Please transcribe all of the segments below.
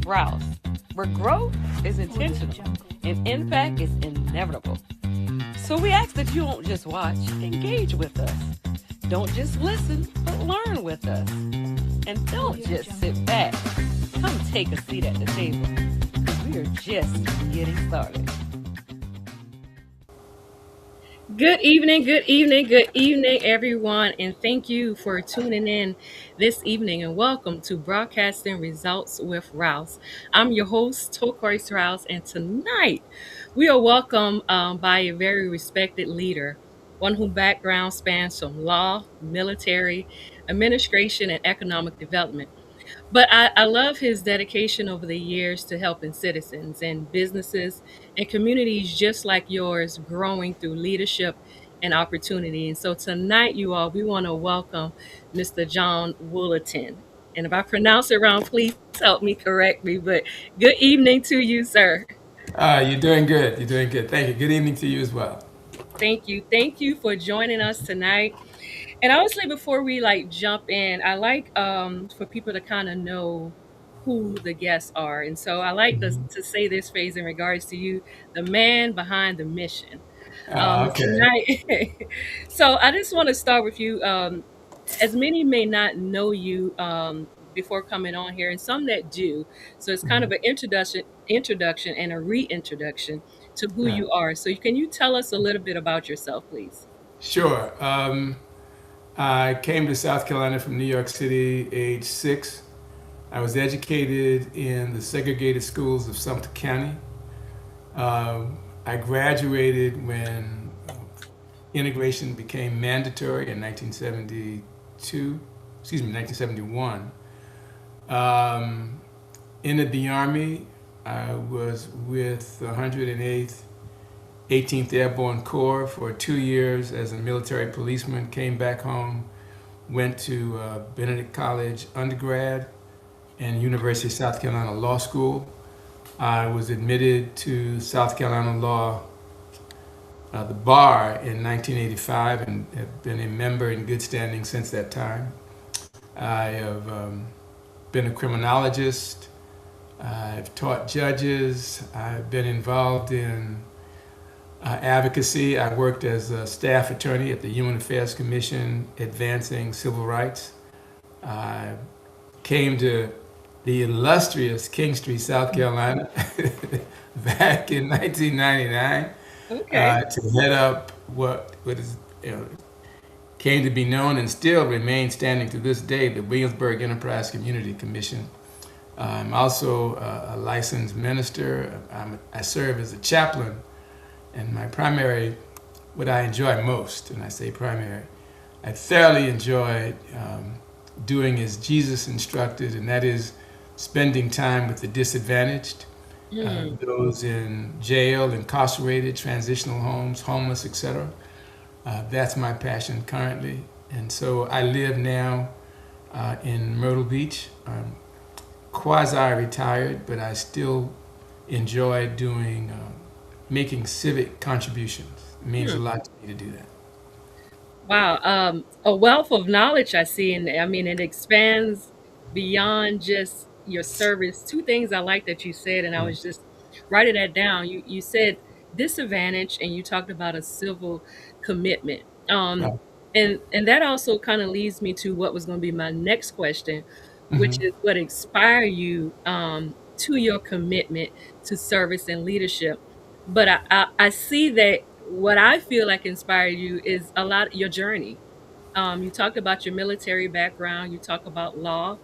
Rouse, where growth is intentional and impact is inevitable. So we ask that you don't just watch, engage with us. Don't just listen, but learn with us. And don't just sit back. Come take a seat at the table, because we are just getting started. Good evening, everyone, and thank you for tuning in this evening and welcome to Broadcasting Results with Rouse. I'm your host, Turquoise Rouse, and tonight we are welcomed by a very respected leader, one whose background spans from law, military, administration, and economic development. But I love his dedication over the years to helping citizens and businesses and communities just like yours growing through leadership and opportunity. And so tonight, you all, we want to welcome Mr. John Whittleton. And if I pronounce it wrong, please help me correct me. But good evening to you, sir. You're doing good. You're doing good. Thank you. Good evening to you as well. Thank you. Thank you for joining us tonight. And obviously, before we like jump in, I like for people to kind of know who the guests are. And so I like Mhm. to say this phrase in regards to you, the man behind the mission. Okay. Tonight. So I just want to start with you. As many may not know you before coming on here, and some that do. So it's kind Mhm. of an introduction and a reintroduction to who Yeah. you are. So can you tell us a little bit about yourself, please? Sure. I came to South Carolina from New York City age 6. I was educated in the segregated schools of Sumter County. I graduated when integration became mandatory in 1972, excuse me, 1971. Um, Entered the Army. I was with the 108th 18th Airborne Corps for 2 years as a military policeman. Came back home, went to Benedict College undergrad and University of South Carolina Law School. I was admitted to South Carolina Law, the bar, in 1985 and have been a member in good standing since that time. I have been a criminologist. I've taught judges. I've been involved in advocacy. I worked as a staff attorney at the Human Affairs Commission advancing civil rights. I came to the illustrious King Street, South Carolina, back in 1999 Okay. to head up what is you know, came to be known and still remains standing to this day, the Williamsburg Enterprise Community Commission. I'm also a licensed minister. I serve as a chaplain, and my primary, what I enjoy most, and I say primary, I thoroughly enjoy doing as Jesus instructed, and that is spending time with the disadvantaged, Mm. those in jail, incarcerated, transitional homes, homeless, etc. That's my passion currently. And so I live now in Myrtle Beach. I'm quasi-retired, but I still enjoy doing, making civic contributions. It means a Hmm. lot to me to do that. Wow. A wealth of knowledge I see, and I mean, it expands beyond just your service. Two things I like that you said, and I Mm. was just writing that down. You said disadvantage, and you talked about a civil commitment. Right. And that also kind of leads me to what was going to be my next question, which Hmm. is what inspired you to your commitment to service and leadership. But I see that what I feel like inspired you is a lot your journey. You talked about your military background. You talk about law.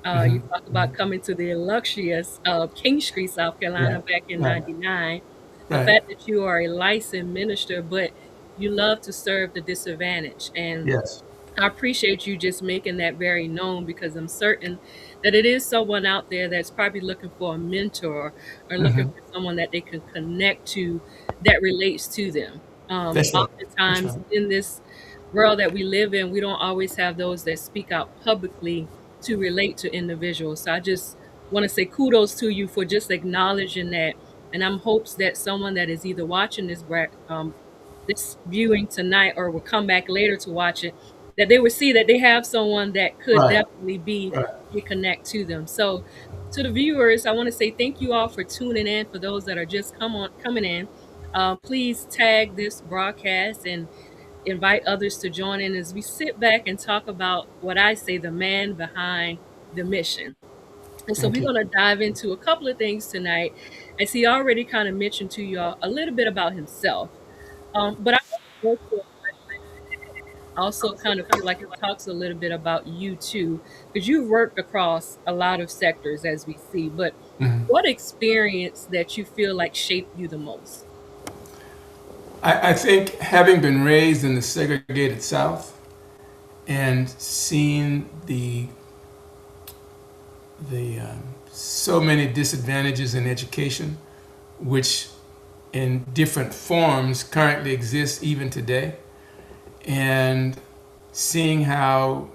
Hmm. You talk about coming to the illustrious King Street, South Carolina, Right. back in Right. '99. The Right. fact that you are a licensed minister, but you love to serve the disadvantaged, and Yes. I appreciate you just making that very known because I'm certain that it is someone out there that's probably looking for a mentor or looking Hmm. for someone that they can connect to that relates to them. That's right. That's Oftentimes right. in this world that we live in, we don't always have those that speak out publicly to relate to individuals. So I just want to say kudos to you for just acknowledging that. And I'm hopes that someone that is either watching this viewing tonight or will come back later to watch it, that they would see that they have someone that could Right. definitely be Right. a connect to them. So to the viewers, I want to say thank you all for tuning in. For those that are just coming in, please tag this broadcast and invite others to join in as we sit back and talk about what I say the man behind the mission. And so Thank we're you. going to dive into a couple of things tonight, as he already kind of mentioned to y'all a little bit about himself. But I want to go to also kind of feel like it talks a little bit about you too, because you've worked across a lot of sectors as we see. But what experience that you feel like shaped you the most? I think having been raised in the segregated South and seeing the so many disadvantages in education, which in different forms currently exist even today, and seeing how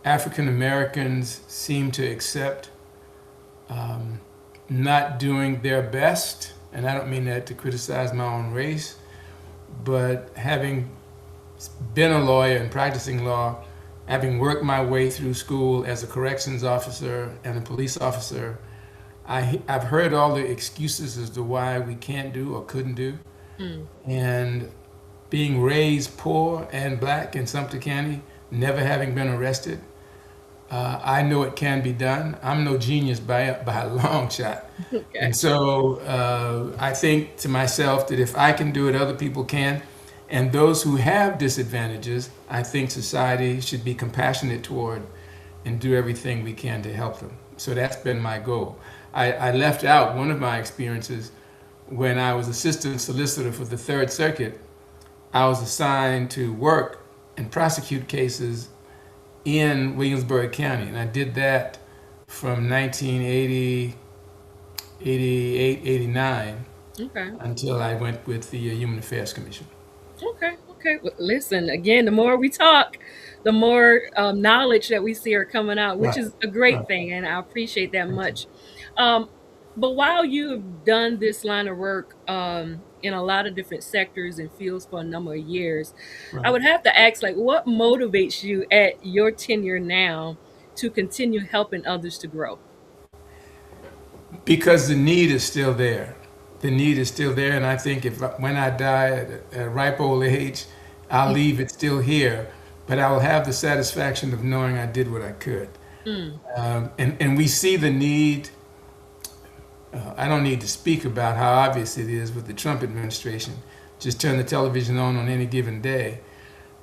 African Americans seem to accept not doing their best, and I don't mean that to criticize my own race, but having been a lawyer and practicing law, having worked my way through school as a corrections officer and a police officer, I've heard all the excuses as to why we can't do or couldn't do. Mm, And being raised poor and black in Sumter County, never having been arrested, I know it can be done. I'm no genius by a long shot. okay. And so I think to myself that if I can do it, other people can. And those who have disadvantages, I think society should be compassionate toward and do everything we can to help them. So that's been my goal. I left out one of my experiences when I was assistant solicitor for the Third Circuit. I was assigned to work and prosecute cases in Williamsburg County. And I did that from 1980, 88, 89 Okay. until I went with the Human Affairs Commission. Okay. Okay. Well, listen, again, the more we talk, the more knowledge that we see are coming out, which Right, is a great right. thing. And I appreciate that Thank you. much. Um, but while you've done this line of work in a lot of different sectors and fields for a number of years, I Right. would have to ask, like, what motivates you at your tenure now to continue helping others to grow? Because the need is still there. The need is still there, and I think if when I die at a ripe old age, I'll leave it still here, but I will have the satisfaction of knowing I did what I could. Mm, And we see the need. I don't need to speak about how obvious it is with the Trump administration. Just turn the television on any given day,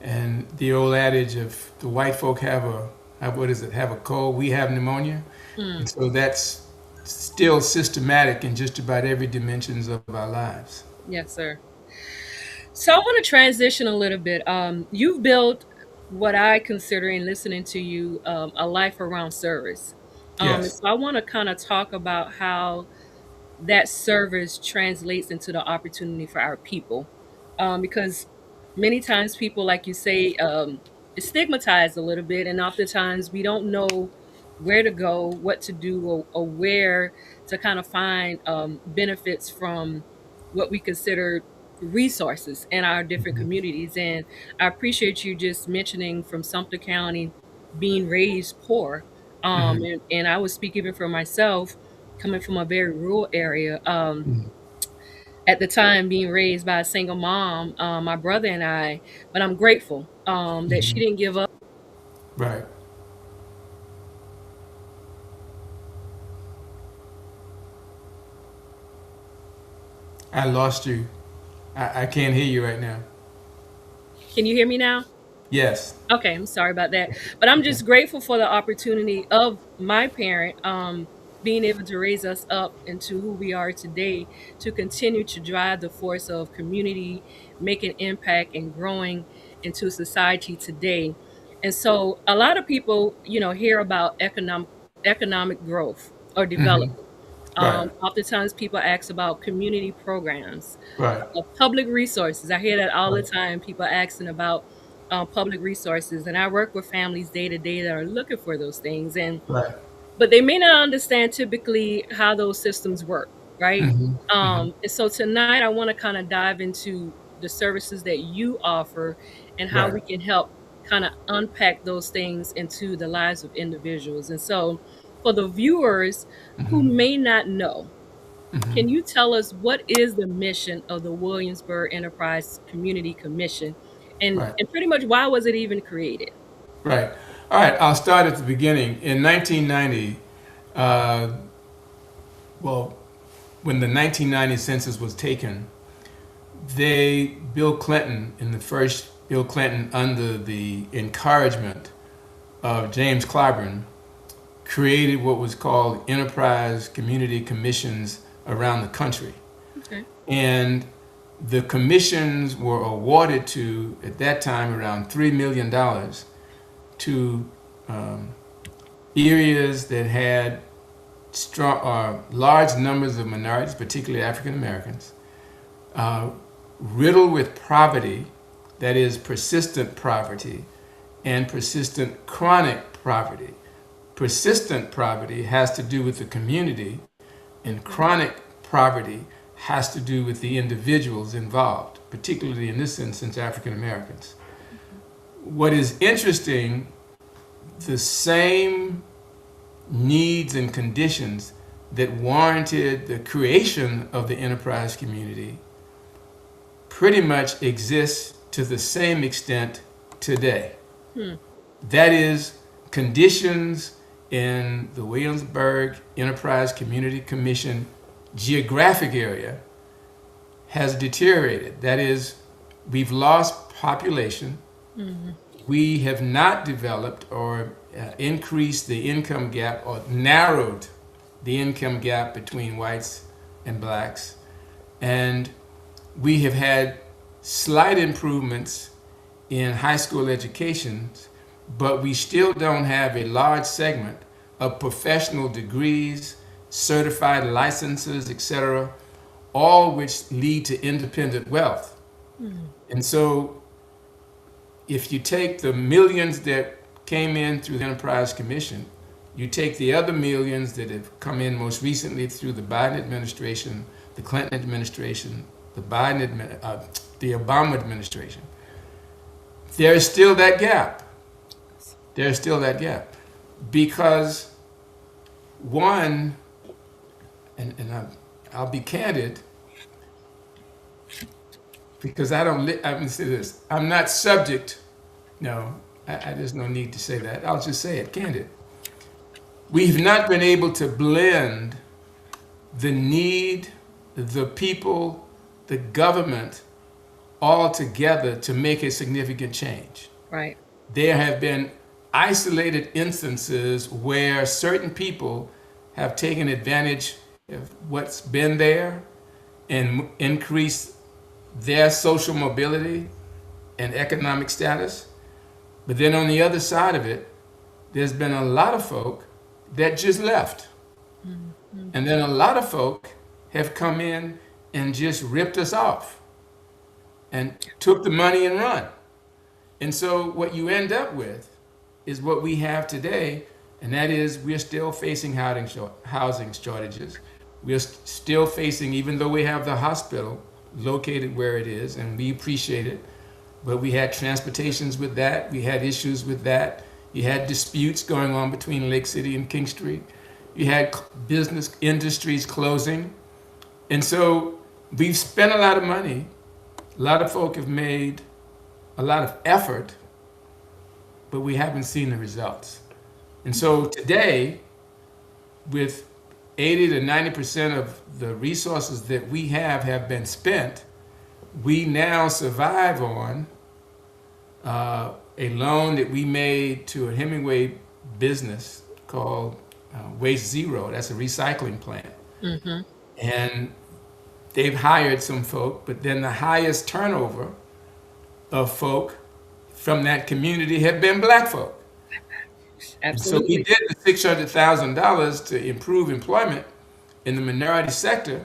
and the old adage of the white folk what is it, have a cold, we have pneumonia. mm. And so that's still systematic in just about every dimensions of our lives. Yes, sir. So I want to transition a little bit. You've built what I consider in listening to you a life around service. And Yes. so I want to kind of talk about how that service translates into the opportunity for our people. Because many times people, like you say, is stigmatized a little bit, and oftentimes we don't know where to go, what to do, or where to kind of find benefits from what we consider resources in our different communities. And I appreciate you just mentioning from Sumter County being raised poor. And I would speak even for myself, coming from a very rural area. At the time, being raised by a single mom, my brother and I, but I'm grateful that she didn't give up. Right. I lost you. I can't hear you right now. Can you hear me now? Yes. Okay, I'm sorry about that. But I'm Okay. just grateful for the opportunity of my parent being able to raise us up into who we are today, to continue to drive the force of community, making impact and growing into society today. And so a lot of people, hear about economic growth or development. Right. Oftentimes people ask about community programs, Right. public resources. I hear that all the Right. time. People asking about public resources, and I work with families day to day that are looking for those things, and Right. but they may not understand typically how those systems work, right? And so tonight I want to kind of dive into the services that you offer and how Right. we can help. kind of unpack those things into the lives of individuals. And so, for the viewers who may not know, can you tell us what is the mission of the Williamsburg Enterprise Community Commission, Right. and pretty much why was it even created? Right. All right. I'll start at the beginning. In 1990, uh, well, when the 1990 census was taken, Bill Clinton, in the first Bill Clinton, under the encouragement of James Clyburn, created what was called Enterprise Community Commissions around the country. Okay. And the commissions were awarded to, at that time, around $3 million to areas that had large numbers of minorities, particularly African Americans, riddled with poverty, that is, persistent poverty, and persistent chronic poverty. Persistent poverty has to do with the community, and chronic poverty has to do with the individuals involved, particularly in this instance, African Americans. What is interesting, the same needs and conditions that warranted the creation of the enterprise community pretty much exists to the same extent today. That is, conditions in the Williamsburg Enterprise Community Commission geographic area has deteriorated. That is, we've lost population. We have not developed or increased the income gap or narrowed the income gap between whites and blacks. And we have had slight improvements in high school education, but we still don't have a large segment of professional degrees, certified licenses, etc., all which lead to independent wealth. And so if you take the millions that came in through the Enterprise Commission, you take the other millions that have come in most recently through the Biden administration, the Clinton administration, the Obama administration, there is still that gap. There's still that gap. Because one, and I'll be candid, because I'm going to say this, I'm not subject, no, there's no need to say that. I'll just say it, candid. We've not been able to blend the need, the people, the government all together to make a significant change. Right. There have been isolated instances where certain people have taken advantage of what's been there and increased their social mobility and economic status. But then on the other side of it, there's been a lot of folk that just left. And then a lot of folk have come in and just ripped us off and took the money and run. And so what you end up with is what we have today, and that is we're still facing housing shortages. We're still facing, even though we have the hospital located where it is, and we appreciate it, but we had transportations with that. We had issues with that. You had disputes going on between Lake City and King Street. You had business industries closing. And so we've spent a lot of money. A lot of folk have made a lot of effort, but we haven't seen the results. And so today, with 80 to 90% of the resources that we have been spent, we now survive on a loan that we made to a Hemingway business called Waste Zero. That's a recycling plant. And they've hired some folk, but then the highest turnover of folk from that community have been black folk. Absolutely. So we did the $600,000 to improve employment in the minority sector,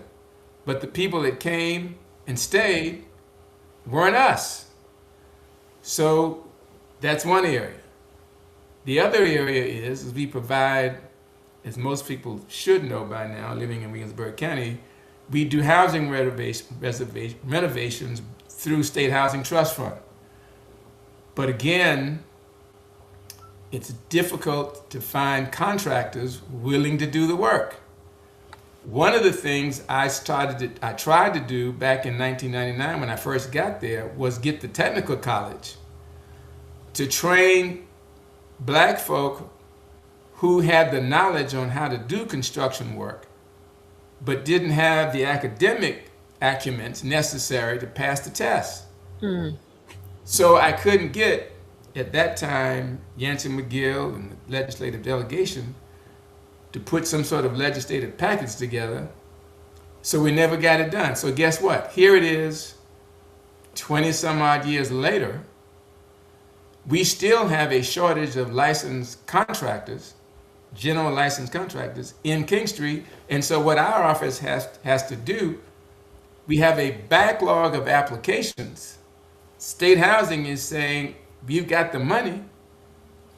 but the people that came and stayed weren't us. So that's one area. The other area is we provide, as most people should know by now, living in Williamsburg County, we do housing renovations through State Housing Trust Fund. But again, it's difficult to find contractors willing to do the work. One of the things I tried to do back in 1999 when I first got there was get the technical college to train black folk who had the knowledge on how to do construction work, but didn't have the academic acumen necessary to pass the test. Mm. So I couldn't get, at that time, Yancey McGill and the legislative delegation to put some sort of legislative package together. So we never got it done. So guess what? Here it is, 20 some odd years later. We still have a shortage of licensed contractors, general licensed contractors in King Street. And so what our office has to do, we have a backlog of applications. State Housing is saying, we've got the money,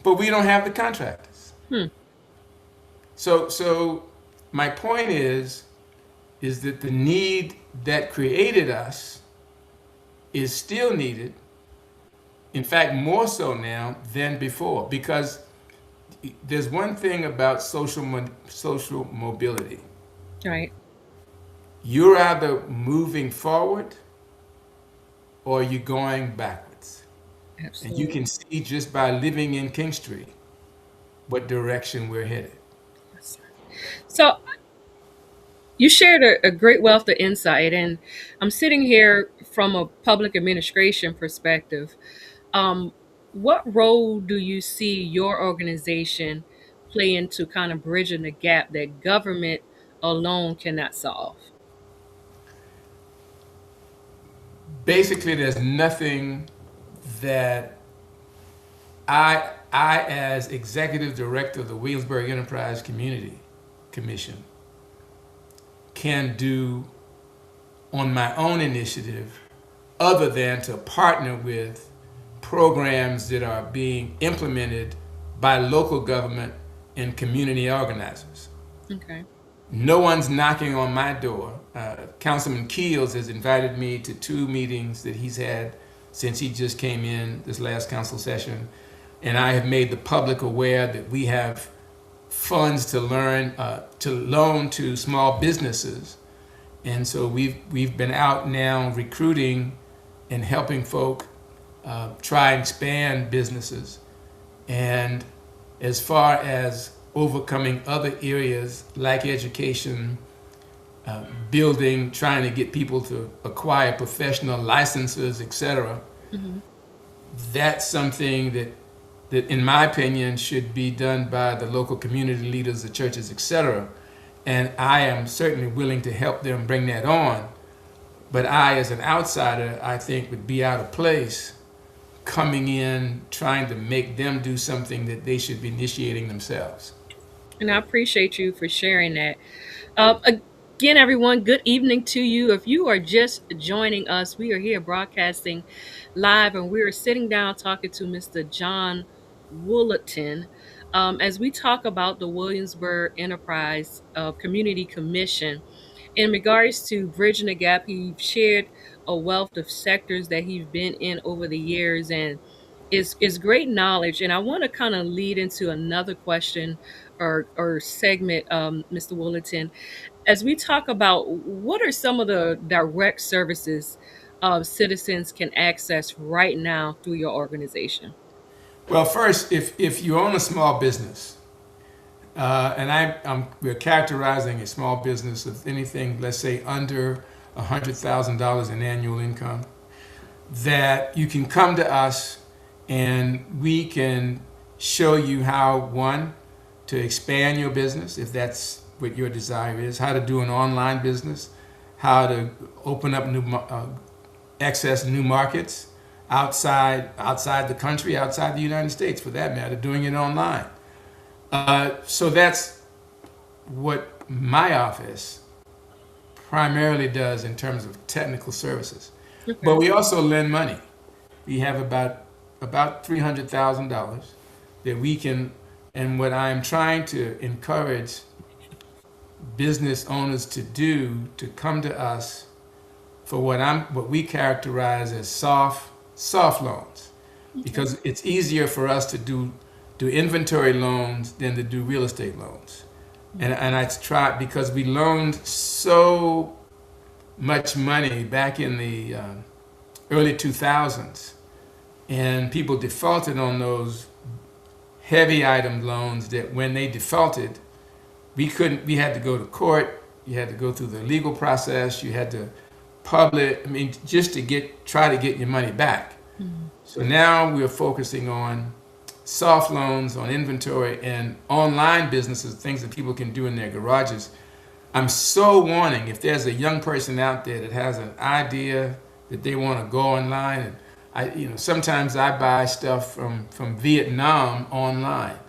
but we don't have the contractors. Hmm. So my point is that the need that created us is still needed. In fact, more so now than before, because there's one thing about social mobility. Right. You're either moving forward or you're going backwards. And you Absolutely. can see just by living in King Street what direction we're headed. Yes, sir. So you shared a great wealth of insight, and I'm sitting here from a public administration perspective. Um, what role do you see your organization play into kind of bridging the gap that government alone cannot solve? Basically, there's nothing that I as executive director of the Williamsburg Enterprise Community Commission, can do on my own initiative other than to partner with programs that are being implemented by local government and community organizers. Okay. No one's knocking on my door. Councilman Keels has invited me to 2 meetings that he's had since he just came in this last council session. And I have made the public aware that we have funds to loan to small businesses. And so we've been out now recruiting and helping folk try and expand businesses. And as far as overcoming other areas like education, building, trying to get people to acquire professional licenses, etc., Hmm. that's something that in my opinion should be done by the local community leaders, the churches, etc. And I am certainly willing to help them bring that on. But I, as an outsider, I think would be out of place coming in trying to make them do something that they should be initiating themselves. And I appreciate you for sharing that. Again, everyone, good evening to you. If you are just joining us, we are here broadcasting live, and we are sitting down talking to Mr. John Whittleton as we talk about the Williamsburg Enterprise Community Commission. In regards to bridging the gap, he shared a wealth of sectors that he's been in over the years, and is great knowledge. And I want to kind of lead into another question or segment, Mr. Willerton, as we talk about what are some of the direct services citizens can access right now through your organization. Well, first, if you own a small business, and we're characterizing a small business of anything, let's say under $100,000 in annual income, that you can come to us and we can show you how, one, to expand your business, if that's what your desire is, how to do an online business, how to open up access new markets outside the country, outside the United States, for that matter, doing it online. So that's what my office primarily does in terms of technical services. But Okay. we also lend money. We have about $300,000 that we can, and what I'm trying to encourage business owners to do, to come to us for what we characterize as soft loans. Okay. because it's easier for us to do inventory loans than to do real estate loans. And I tried because we loaned so much money back in the early 2000s, and people defaulted on those heavy item loans that when they defaulted, we had to go to court, you had to go through the legal process, you had to publish, I mean, just to try to get your money back. Mhm. So now we're focusing on soft loans, on inventory, and online businesses, things that people can do in their garages. I'm so wanting if there's a young person out there that has an idea that they want to go online, and sometimes I buy stuff from Vietnam online.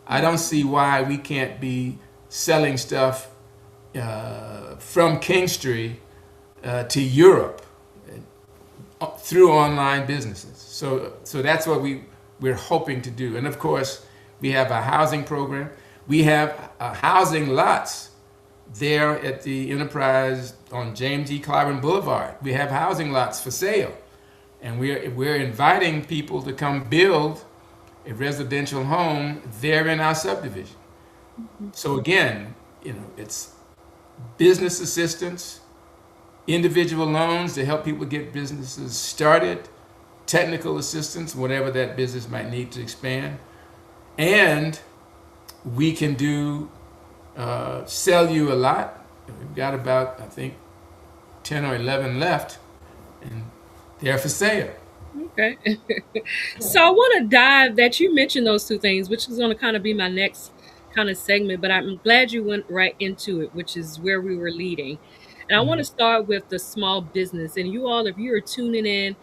I don't see why we can't be selling stuff from Kingstree to Europe through online businesses. So that's what we're hoping to do. And of course, we have a housing program. We have housing lots there at the Enterprise on James E. Clyburn Boulevard. We have housing lots for sale, and we're inviting people to come build a residential home there in our subdivision. So again, it's business assistance, individual loans to help people get businesses started, technical assistance, whatever that business might need to expand, and we can do sell you a lot. We've got about, I think, 10 or 11 left, and they're for sale. Okay. So I want to dive that you mentioned those two things, which is going to kind of be my next kind of segment, but I'm glad you went right into it, which is where we were leading. And I want to Mhm. start with the small business. And you all, if you are tuning in,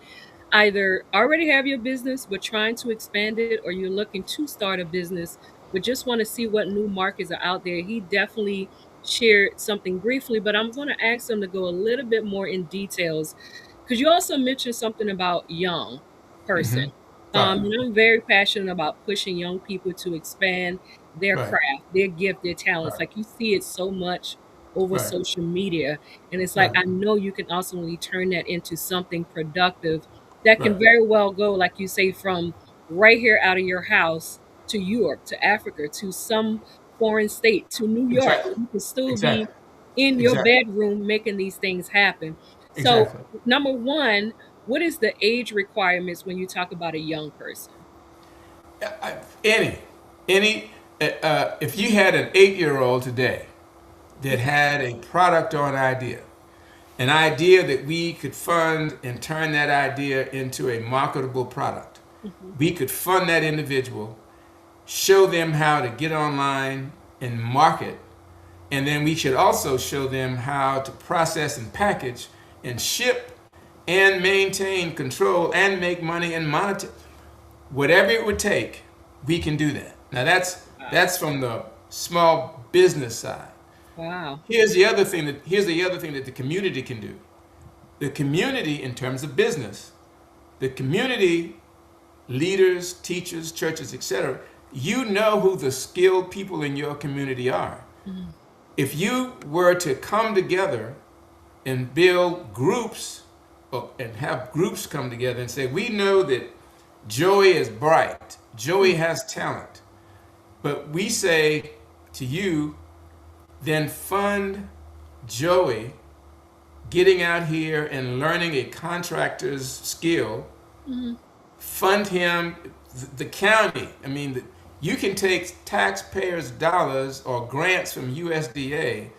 either already have your business but trying to expand it, or you're looking to start a business but just want to see what new markets are out there. He definitely shared something briefly, but I'm going to ask him to go a little bit more in details because you also mentioned something about young person. Right, And I'm very passionate about pushing young people to expand their right, craft, their gift, their talents. right, Like you see it so much over right, social media. And it's like, right, I know you can ultimately turn that into something productive that can right. very well go, like you say, from right here out of your house to Europe, to Africa, to some foreign state, to New York, Exactly, where you can still be exactly, in your exactly, bedroom making these things happen. So, exactly. number one, what is the age requirements when you talk about a young person? I- Any, if you had an 8-year-old today that had a product or an idea that we could fund and turn that idea into a marketable product, Mhm. we could fund that individual, show them how to get online and market, and then we should also show them how to process and package and ship and maintain control and make money and monitor. Whatever it would take, we can do that. Now Wow. that's from the small business side. Wow. Here's the other thing that the community can do. The community, in terms of business, the community leaders, teachers, churches, etc. You know who the skilled people in your community are. Mhm. If you were to come together and build groups and have groups come together and say, we know that Joey is bright, Joey has talent, but we say to you, then fund Joey getting out here and learning a contractor's skill, Mhm. fund him, the county. I mean, you can take taxpayers' dollars or grants from USDA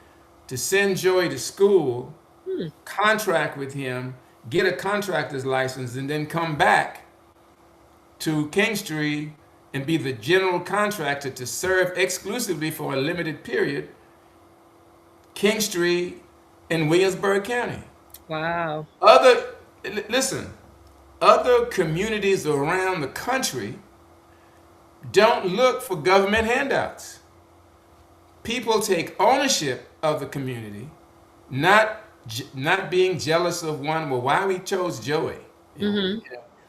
to send Joey to school, Hmm. contract with him, get a contractor's license, and then come back to Kingstree and be the general contractor to serve exclusively for a limited period Kingstree in Williamsburg County. Wow. Other listen, other communities around the country don't look for government handouts. People take ownership of the community, not not being jealous of one. Well, why we chose Joey? You know, Mhm.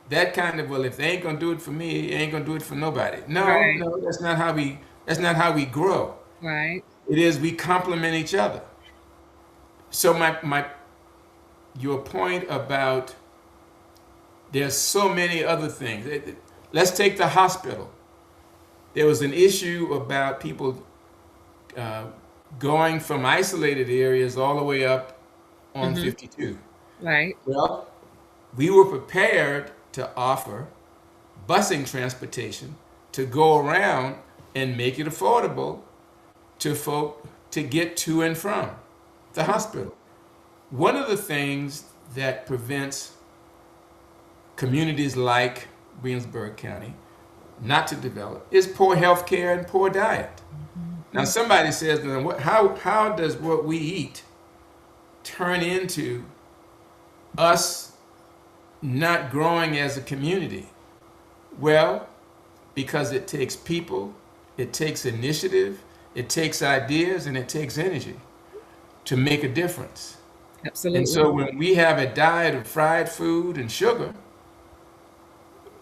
that kind of, well, if they ain't gonna do it for me, they ain't gonna do it for nobody. No, Right. no, that's not how we grow. Right. It is we complement each other. So my your point about there's so many other things. Let's take the hospital. There was an issue about people uh, going from isolated areas all the way up on Mm-hmm. 52. Right. Well, we were prepared to offer busing transportation to go around and make it affordable to folk to get to and from the hospital. One of the things that prevents communities like Williamsburg County not to develop is poor health care and poor diet. Now, Mm-hmm. somebody says, then how does what we eat turn into us not growing as a community? Well, because it takes people, it takes initiative, it takes ideas, and it takes energy to make a difference. And Absolutely. so when we have a diet of fried food and sugar,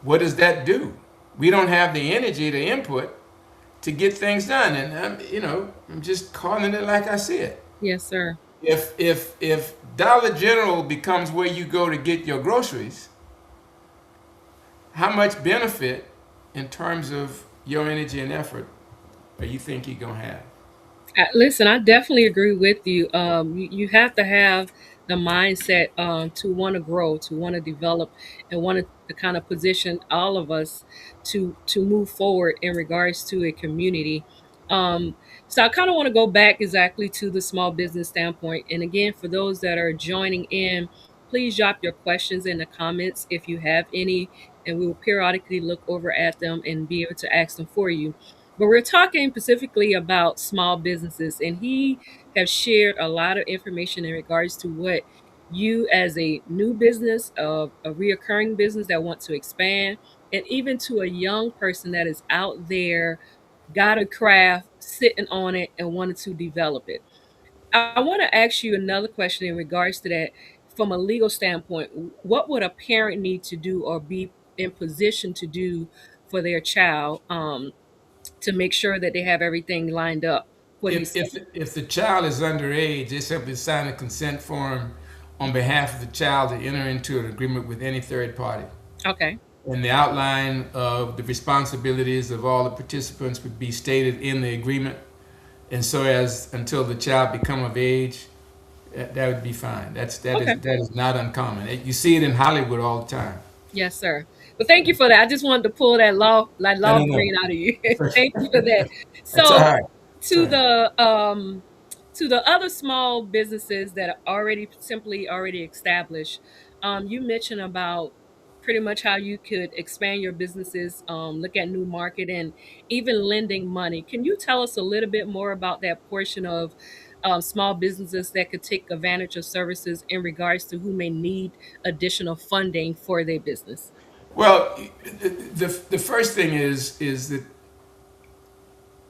what does that do? We don't have the energy to input to get things done. And I'm just calling it like I see it. Yes, sir. If Dollar General becomes where you go to get your groceries, how much benefit in terms of your energy and effort do you think you're gonna have? Listen, I definitely agree with you. You have to have the mindset to want to grow, to want to develop, and want to kind of position all of us to move forward in regards to a community. Um, so I kind of want to go back exactly to the small business standpoint. And again, for those that are joining in, please drop your questions in the comments if you have any, and we will periodically look over at them and be able to ask them for you. But we're talking specifically about small businesses, and he has shared a lot of information in regards to what you, as a new business, a reoccurring business that wants to expand, and even to a young person that is out there, got a craft, sitting on it, and wanted to develop it. I want to ask you another question in regards to that. From a legal standpoint, what would a parent need to do or be in position to do for their child? To make sure that they have everything lined up for If these. if if the child is underage, they simply sign a consent form on behalf of the child to enter into an agreement with any third party. Okay. And the outline of the responsibilities of all the participants would be stated in the agreement. And so as until the child become of age, that would be fine. Okay. That is not uncommon. You see it in Hollywood all the time. Yes, sir. But thank you for that. I just wanted to pull that No, law no, no. brain out of you. Thank you for that. That's all So right. That's all to right. the other small businesses that are already established, you mentioned about pretty much how you could expand your businesses, look at new market, and even lending money. Can you tell us a little bit more about that portion of small businesses that could take advantage of services in regards to who may need additional funding for their business? Well, the first thing is that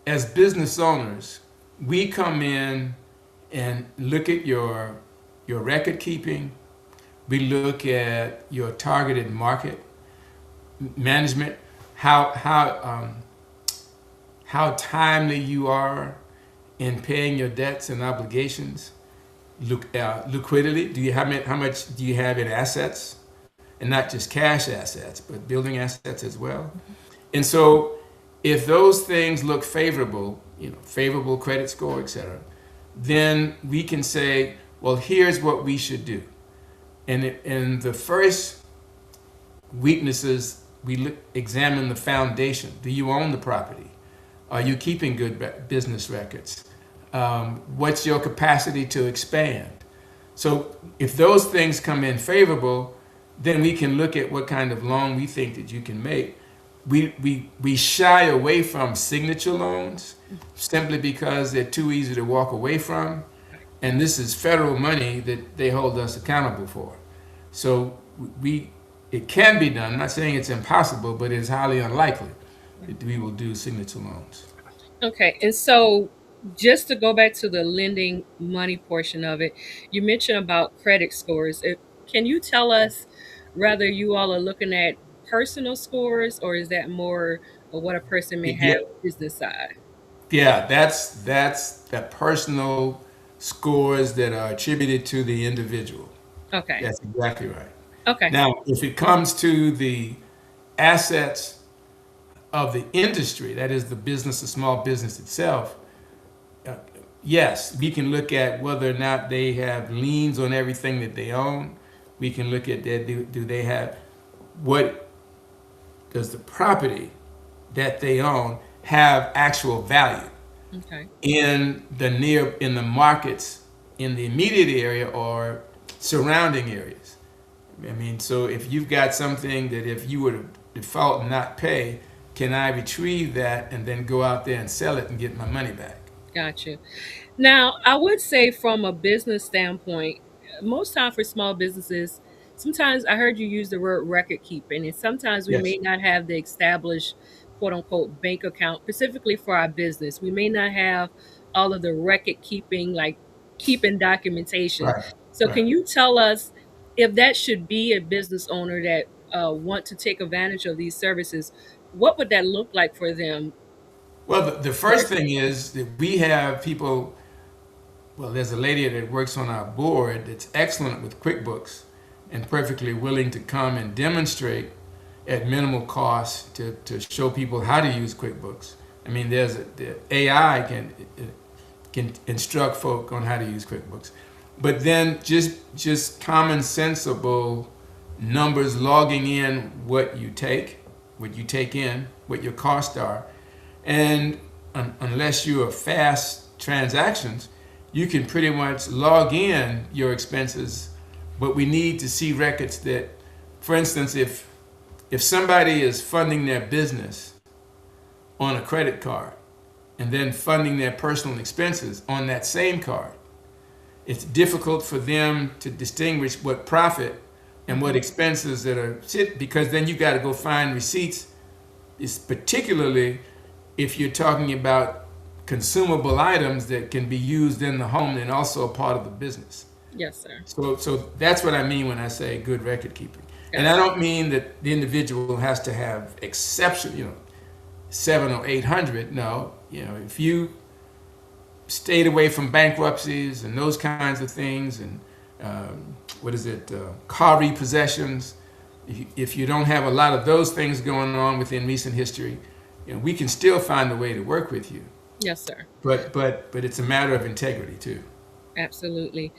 as business owners, we come in and look at your record keeping. We look at your targeted market management, how timely you are in paying your debts and obligations. Liquidity. Do you how much do you have in assets, and not just cash assets, but building assets as well? And so, if those things look favorable, favorable credit score, etc., then we can say, well, here's what we should do. And the first weaknesses, examine the foundation. Do you own the property? Are you keeping good business records? What's your capacity to expand? So if those things come in favorable, then we can look at what kind of loan we think that you can make. We shy away from signature loans simply because they're too easy to walk away from. And this is federal money that they hold us accountable for. So it can be done. I'm not saying it's impossible, but it's highly unlikely that we will do signature loans. Okay, and so just to go back to the lending money portion of it, you mentioned about credit scores. Can you tell us whether you all are looking at personal scores, or is that more of what a person may Yeah, have business side? yeah, that's the personal scores that are attributed to the individual. Okay. That's exactly right. Okay. Now, if it comes to the assets of the industry, that is the business, the small business itself, uh, yes, we can look at whether or not they have liens on everything that they own. We can look at that. Do they have, what does the property that they own have actual value Okay. in the markets in the immediate area or surrounding areas? I mean, so if you've got something that if you were to default and not pay, can I retrieve that and then go out there and sell it and get my money back? Gotcha. Now, I would say from a business standpoint, most time for small businesses, sometimes I heard you use the word record keeping, and sometimes we Yes. may not have the established quote unquote bank account specifically for our business. We may not have all of the record keeping, like keeping documentation. Right. So, Right. can you tell us if that should be a business owner that want to take advantage of these services? What would that look like for them? Well, the first thing is that we have people. Well, there's a lady that works on our board that's excellent with QuickBooks and perfectly willing to come and demonstrate at minimal cost to show people how to use QuickBooks. I mean, the AI can instruct folk on how to use QuickBooks, but then just common sensible numbers, logging in what you take in, what your costs are, and unless you are fast transactions, you can pretty much log in your expenses. But we need to see records that, for instance, if somebody is funding their business on a credit card and then funding their personal expenses on that same card, it's difficult for them to distinguish what profit and what Mhm. expenses that are because then you got to go find receipts. It's particularly if you're talking about consumable items that can be used in the home and also a part of the business. Yes, sir. So that's what I mean when I say good record keeping. And I Gotcha. don't mean that the individual has to have exception, 7 or 800. No, if you stayed away from bankruptcies and those kinds of things, and car repossessions. If you don't have a lot of those things going on within recent history, we can still find a way to work with you. Yes, sir. But it's a matter of integrity too. Absolutely.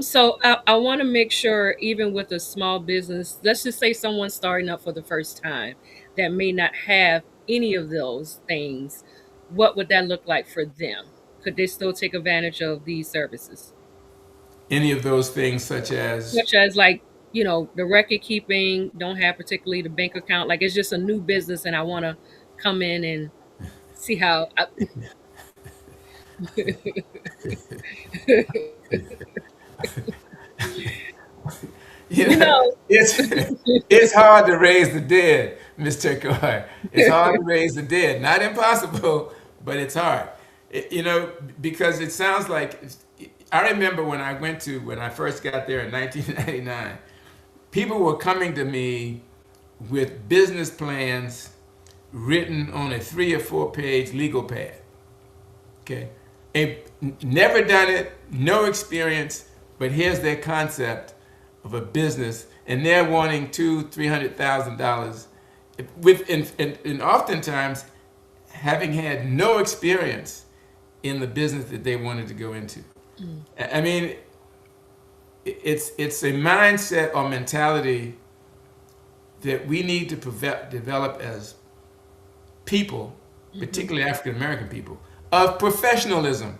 So I want to make sure, even with a small business, let's just say someone starting up for the first time that may not have any of those things, what would that look like for them? Could they still take advantage of these services? Any of those things, such as Such as like, the record keeping, don't have particularly the bank account, like it's just a new business and I want to come in and see how you you know, know. it's it's hard to raise the dead, Mr. Coy. It's hard to raise the dead. Not impossible, but it's hard. Because it sounds like I remember when I first got there in 1999, people were coming to me with business plans written on a 3 or 4 page legal pad. Okay, never done it, no experience, but here's their concept of a business, and they're wanting $200,000, 300,000, and oftentimes having had no experience in the business that they wanted to go into. Mm, I mean, it's a mindset or mentality that we need to develop as people, mhm. particularly African American people, of professionalism.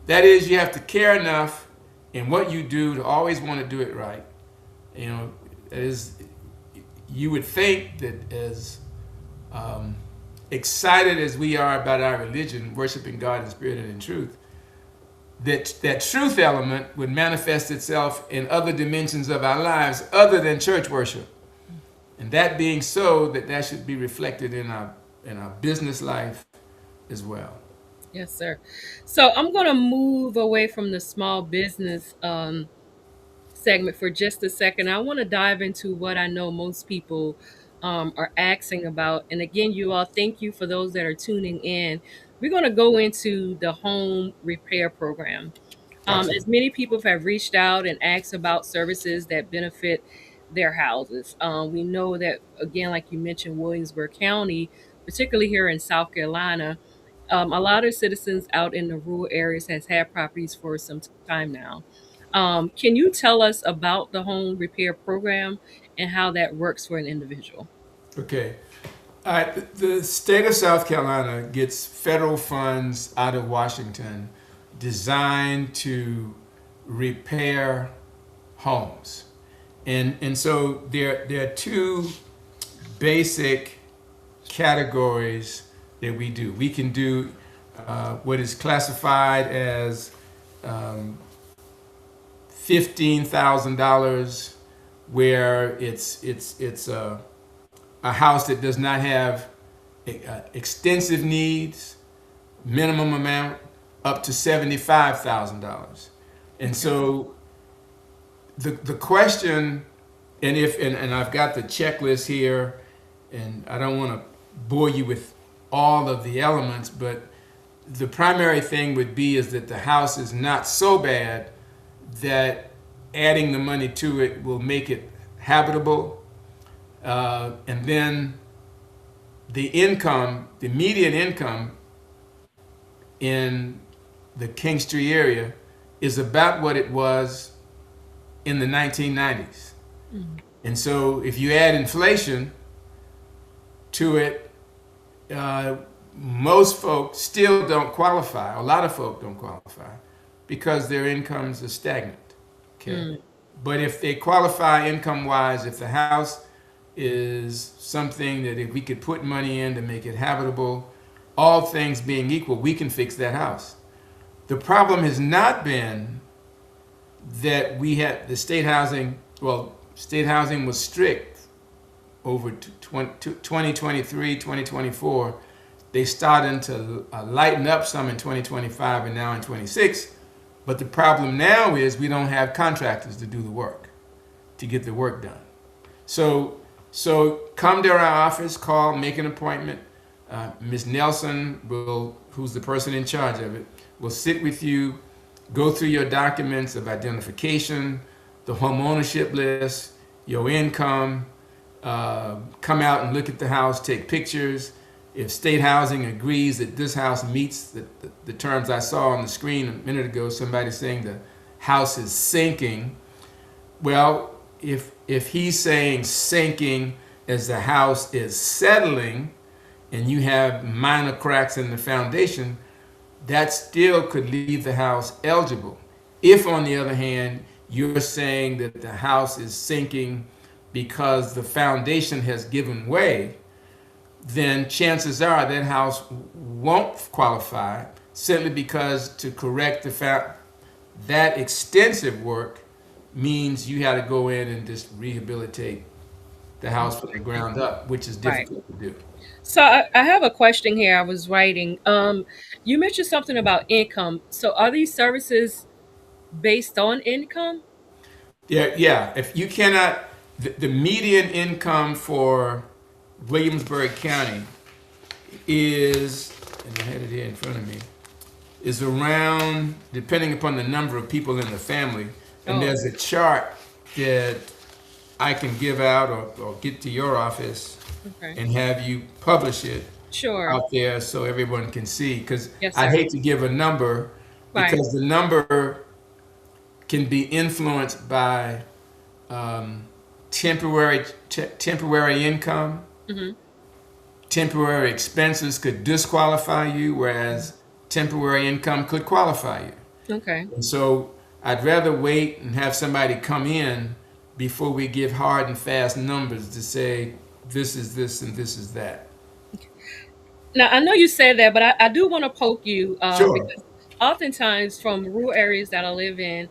That is, you have to care enough in what you do to always want to do it right. You know, as you would think that as um, excited as we are about our religion, worshiping God in spirit and in truth, that truth element would manifest itself in other dimensions of our lives other than church worship. And that being so, that should be reflected in our business life as well. Yes, sir. So I'm going to move away from the small business segment for just a second. I want to dive into what I know most people are asking about. And again, you all, thank you for those that are tuning in. We're going to go into the home repair program. As Absolutely. many people have reached out and asked about services that benefit their houses. We know that, again, like you mentioned, Williamsburg County, particularly here in South Carolina, a lot of citizens out in the rural areas has had properties for some time now. Can you tell us about the home repair program and how that works for an individual? Okay. The state of South Carolina gets federal funds out of Washington designed to repair homes. And so there are two basic categories that we do. We can do what is classified as $15,000, where it's a house that does not have extensive needs, minimum amount, up to $75,000. And Okay. so the question, and I've got the checklist here, and I don't want to bore you with all of the elements, but the primary thing would be is that the house is not so bad that adding the money to it will make it habitable. And then the income, the median income in the Kingstree area is about what it was in the 1990s. Mhm. And so if you add inflation to it, uh, most folks still don't qualify. A lot of folk don't qualify because their incomes are stagnant. Okay. Mm. But if they qualify income wise, if the house is something that if we could put money in to make it habitable, all things being equal, we can fix that house. The problem has not been that we had the state housing, well, state housing was strict over 2023, 2024. They started to lighten up some in 2025 and now in 26. But the problem now is we don't have contractors to do the work, to get the work done. So come to our office, call, make an appointment. Ms. Nelson will, who's the person in charge of it, will sit with you, go through your documents of identification, the home ownership list, your income, come out and look at the house, take pictures. If state housing agrees that this house meets the terms I saw on the screen a minute ago, somebody saying the house is sinking. Well, if he's saying sinking as the house is settling and you have minor cracks in the foundation, that still could leave the house eligible. If, on the other hand, you're saying that the house is sinking because the foundation has given way, then chances are that house won't qualify simply because to correct that extensive work means you had to go in and just rehabilitate the house from the ground up, which is Right. difficult to do. So I have a question here I was writing. You mentioned something about income. So are these services based on income? Yeah. If you cannot, the median income for Williamsburg County is, and I had it here in front of me, is around, depending upon the number of people in the family, and Oh, there's a chart that I can give out or get to your office okay. and have you publish it Sure. out there so everyone can see. Because Yes, I sir. hate to give a number Right. because the number can be influenced by um, temporary income. Hmm. Temporary expenses could disqualify you, whereas temporary income could qualify you. Okay. And so I'd rather wait and have somebody come in before we give hard and fast numbers to say this is this and this is that. Now, I know you said that, but I do want to poke you Sure. because oftentimes from rural areas that I live in,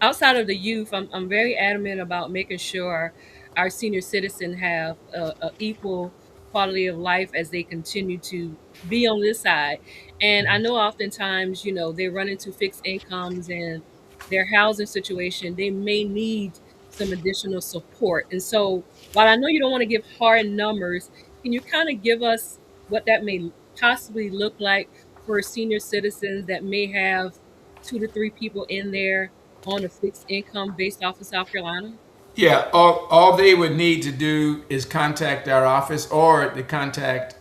outside of the youth, I'm very adamant about making sure our senior citizens have a equal quality of life as they continue to be on this side. And I know oftentimes, they run into fixed incomes and their housing situation, they may need some additional support. And so while I know you don't want to give hard numbers, can you kind of give us what that may possibly look like for senior citizens that may have 2 to 3 people in there on a fixed income based off of South Carolina? Yeah, all they would need to do is contact our office or to contact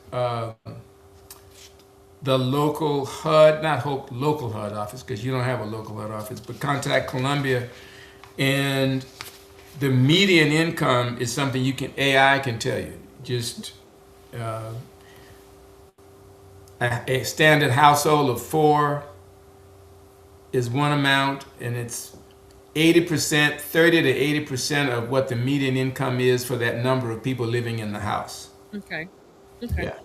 the local HUD, not Hope, local HUD office, because you don't have a local HUD office, but contact Columbia. And the median income is something AI can tell you. Just uh, a standard household of four is one amount, and it's 80%, 30 to 80% of what the median income is for that number of people living in the house. Okay. Okay. Yeah.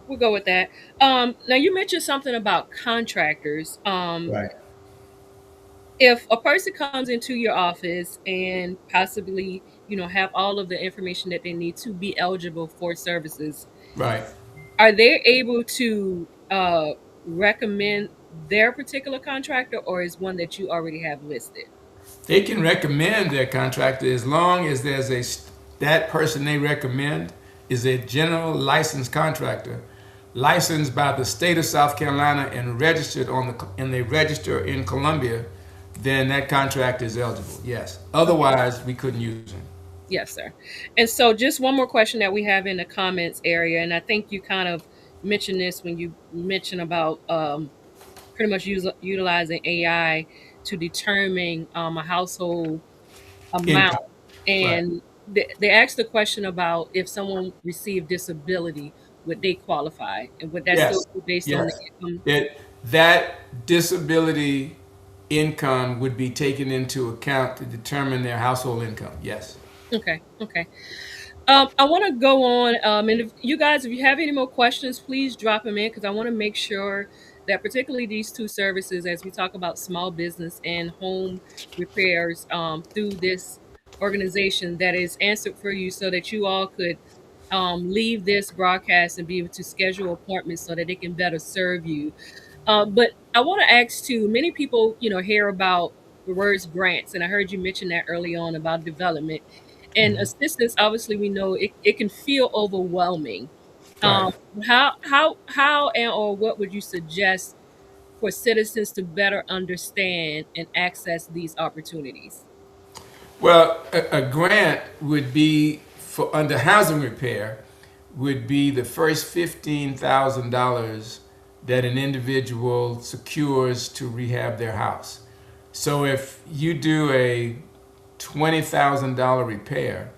We'll go with that. Now you mentioned something about contractors. Right. If a person comes into your office and possibly, have all of the information that they need to be eligible for services, Right. are they able to recommend their particular contractor, or is one that you already have listed? They can recommend their contractor as long as that person they recommend is a general licensed contractor, licensed by the state of South Carolina and registered and they register in Columbia, then that contractor is eligible. Yes. Otherwise, we couldn't use them. Yes, sir. And so, just one more question that we have in the comments area, and I think you kind of mentioned this when you mentioned about pretty much utilizing AI to determine a household amount. Income. Right. And they asked the question about if someone received disability, would they qualify? And would that still Yes. be based on the Yes. income? That disability income would be taken into account to determine their household income. Yes. Okay, okay. I want to go on, and if you have any more questions, please drop them in because I want to make sure that particularly these two services, as we talk about small business and home repairs, through this organization, that is answered for you, so that you all could leave this broadcast and be able to schedule appointments so that they can better serve you. But I want to ask too. Many people, hear about the words grants, and I heard you mention that early on about development and assistance. Obviously, we know it can feel overwhelming. Right. Um, how and or what would you suggest for citizens to better understand and access these opportunities? Well, a grant would be for under housing repair would be the first $15,000 that an individual secures to rehab their house. So if you do a $20,000 repair,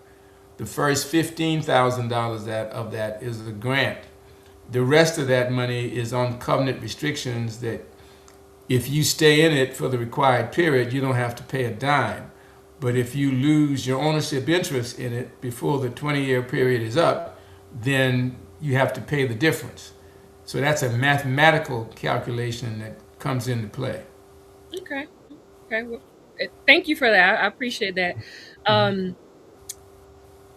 the first $15,000 of that is a grant. The rest of that money is on covenant restrictions that if you stay in it for the required period, you don't have to pay a dime. But if you lose your ownership interest in it before the 20-year period is up, then you have to pay the difference. So that's a mathematical calculation that comes into play. Okay, okay. Well, thank you for that. I appreciate that. Um,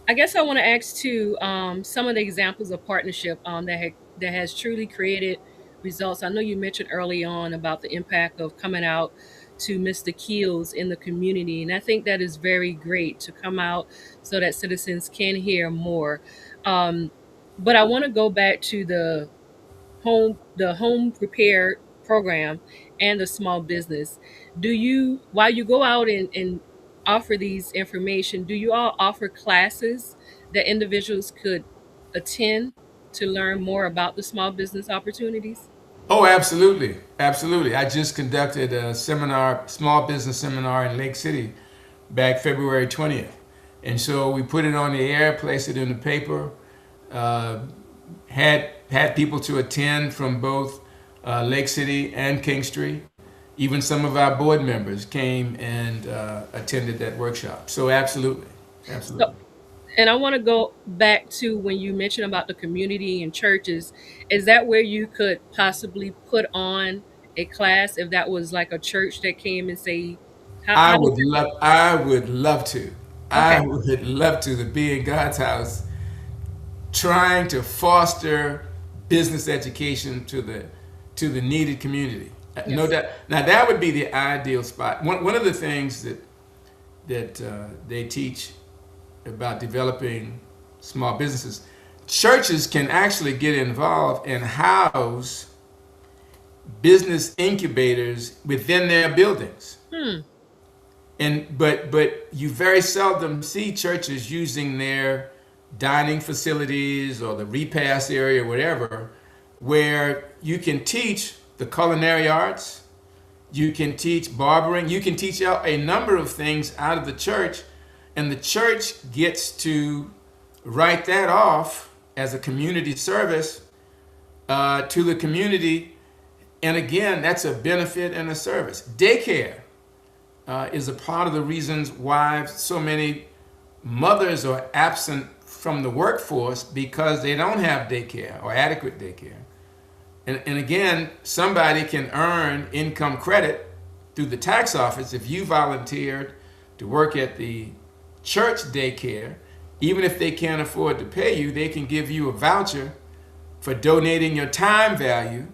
I guess I want to ask too, some of the examples of partnership that has truly created results. I know you mentioned early on about the impact of coming out to Mr. Keels in the community, and I think that is very great to come out so that citizens can hear more. Um, but I want to go back to the home repair program and the small business. Do you, while you go out and offer these information, do you all offer classes that individuals could attend to learn more about the small business opportunities? Oh, absolutely. Absolutely. I just conducted a seminar, small business seminar in Lake City back February 20th. And so we put it on the air, placed it in the paper, uh, had people to attend from both Lake City and Kingstree. Even some of our board members came and attended that workshop. So absolutely, So, absolutely. and I want to go back to when you mentioned about the community and churches. Is that where you could possibly put on a class if that was like a church that came and say, how does it work? I would love to. I Okay. would love to be in God's house trying to foster business education to the needed community. No Yes. doubt. Now that would be the ideal spot. One of the things that they teach about developing small businesses, churches can actually get involved and house business incubators within their buildings. Hmm. And but you very seldom see churches using dining facilities or the repast area, whatever, where you can teach the culinary arts, you can teach barbering, you can teach out a number of things out of the church, and the church gets to write that off as a community service to the community. And again, that's a benefit and a service. Daycare is a part of the reasons why so many mothers are absent from the workforce because they don't have daycare or adequate daycare. And again, somebody can earn income credit through the tax office if you volunteered to work at the church daycare. Even if they can't afford to pay you, they can give you a voucher for donating your time value.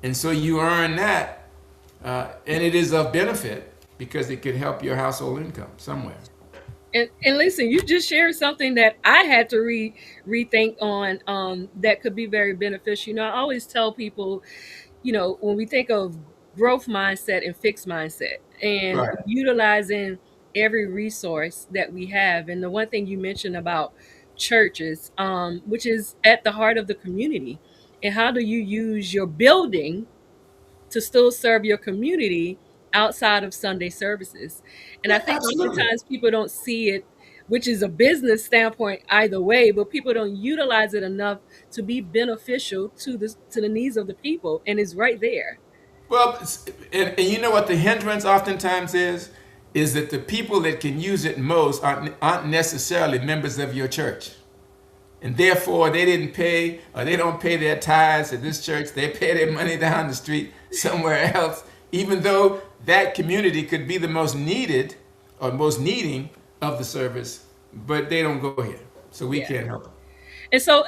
And so you earn that. And it is of benefit because it could help your household income somewhere. And listen, you just shared something that I had to rethink on, that could be very beneficial. I always tell people, when we think of growth mindset and fixed mindset and Right. utilizing every resource that we have. And the one thing you mentioned about churches, which is at the heart of the community, and how do you use your building to still serve your community outside of Sunday services? And I Yeah, think absolutely. oftentimes people don't see it, which is a business standpoint either way, but people don't utilize it enough to be beneficial to the needs of the people, and it's right there. Well, and you know what the hindrance oftentimes is that the people that can use it most aren't necessarily members of your church. And therefore, they didn't pay or they don't pay their tithes at this church. They pay their money down the street somewhere else, even though that community could be the most needed or most needing of the service, but they don't go here. So we Yeah. can't help them. And so,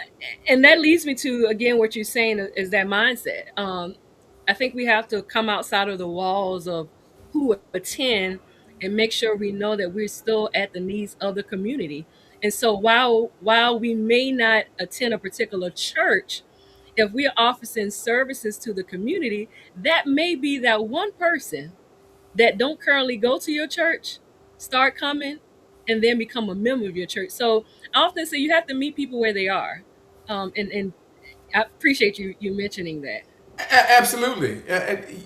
and that leads me to, again, what you're saying is that mindset. I think we have to come outside of the walls of who attend and make sure we know that we're still at the needs of the community. And so while we may not attend a particular church, if we're offering services to the community, that may be that one person that don't currently go to your church start coming and then become a member of your church. So I often say you have to meet people where they are. And I appreciate you mentioning that. Absolutely.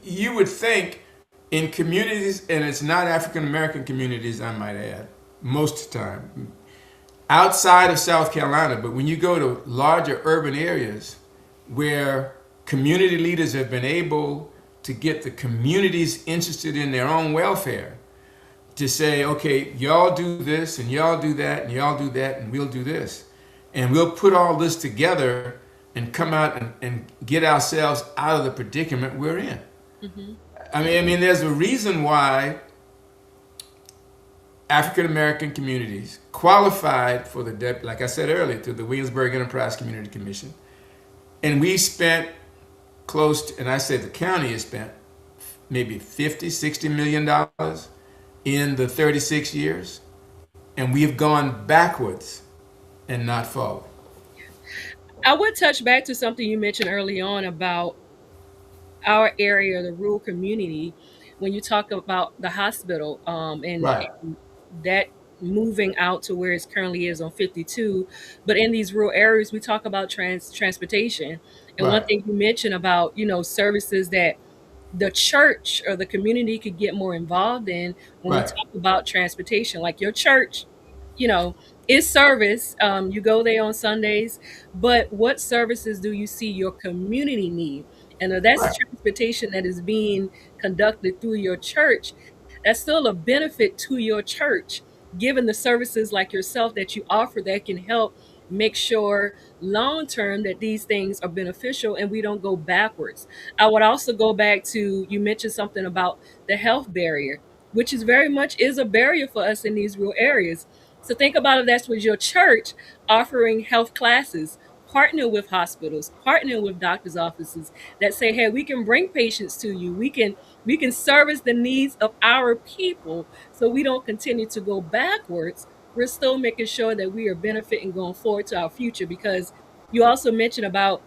You would think in communities, and it's not African American communities, I might add, most of the time, outside of South Carolina, but when you go to larger urban areas where community leaders have been able to get the communities interested in their own welfare, to say, okay, y'all do this and y'all do that and y'all do that and we'll do this. And we'll put all this together and come out and get ourselves out of the predicament we're in. Hmm. I mean, there's a reason why African American communities qualified for the, like I said earlier, to the Williamsburg Enterprise Community Commission. And we spent close to, and I said the county has spent maybe 50, $60 million in the 36 years. And we have gone backwards and not forward. I would touch back to something you mentioned early on about our area, the rural community, when you talk about the hospital, Right, and that moving out to where it currently is on 52. But in these rural areas, we talk about transportation. And one right, thing you mentioned about, services that the church or the community could get more involved in when we right, talk about transportation. Like your church, you know, is service. You go there on Sundays, but what services do you see your community need? And if that's right. transportation that is being conducted through your church, that's still a benefit to your church, given the services like yourself that you offer that can help make sure long term that these things are beneficial and we don't go backwards. I would also go back to, you mentioned something about the health barrier, which is very much is a barrier for us in these rural areas. So think about it, that's with your church offering health classes, partner with hospitals, partner with doctors' offices that say, hey, we can bring patients to you. We can service the needs of our people so we don't continue to go backwards. We're still making sure that we are benefiting going forward to our future, because you also mentioned about